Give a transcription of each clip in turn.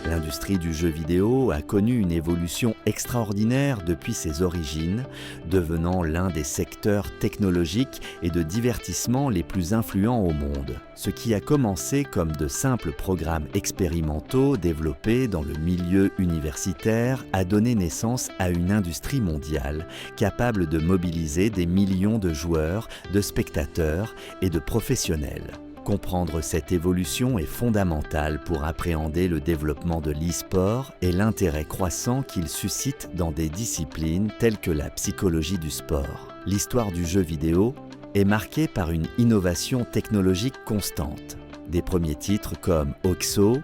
L'industrie du jeu vidéo a connu une évolution extraordinaire depuis ses origines, devenant l'un des secteurs technologiques et de divertissement les plus influents au monde. Ce qui a commencé comme de simples programmes expérimentaux développés dans le milieu universitaire a donné naissance à une industrie mondiale capable de mobiliser des millions de joueurs, de spectateurs et de professionnels. Comprendre cette évolution est fondamental pour appréhender le développement de l'e-sport et l'intérêt croissant qu'il suscite dans des disciplines telles que la psychologie du sport. L'histoire du jeu vidéo est marquée par une innovation technologique constante. Des premiers titres comme OXO,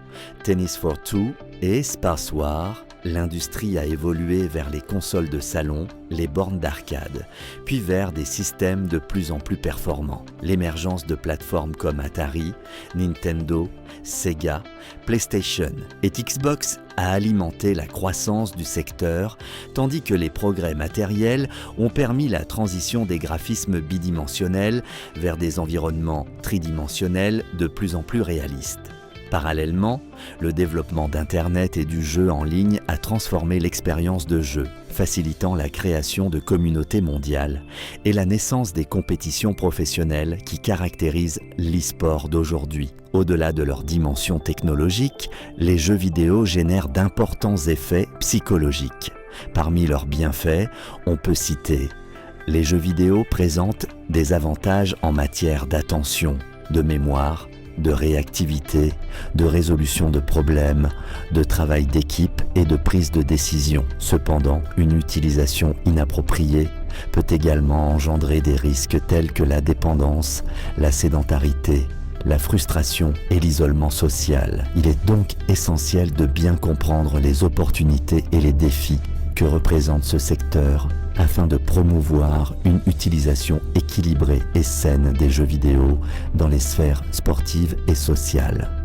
Tennis for Two et Space War, l'industrie a évolué vers les consoles de salon, les bornes d'arcade, puis vers des systèmes de plus en plus performants. L'émergence de plateformes comme Atari, Nintendo, Sega, PlayStation et Xbox a alimenté la croissance du secteur, tandis que les progrès matériels ont permis la transition des graphismes bidimensionnels vers des environnements tridimensionnels de plus en plus réalistes. Parallèlement, le développement d'Internet et du jeu en ligne a transformé l'expérience de jeu, facilitant la création de communautés mondiales et la naissance des compétitions professionnelles qui caractérisent l'e-sport d'aujourd'hui. Au-delà de leur dimension technologique, les jeux vidéo génèrent d'importants effets psychologiques. Parmi leurs bienfaits, on peut citer les jeux vidéo présentent des avantages en matière d'attention, de mémoire, de réactivité, de résolution de problèmes, de travail d'équipe et de prise de décision. Cependant, une utilisation inappropriée peut également engendrer des risques tels que la dépendance, la sédentarité, la frustration et l'isolement social. Il est donc essentiel de bien comprendre les opportunités et les défis que représente ce secteur afin de promouvoir une utilisation équilibrée et saine des jeux vidéo dans les sphères sportives et sociales.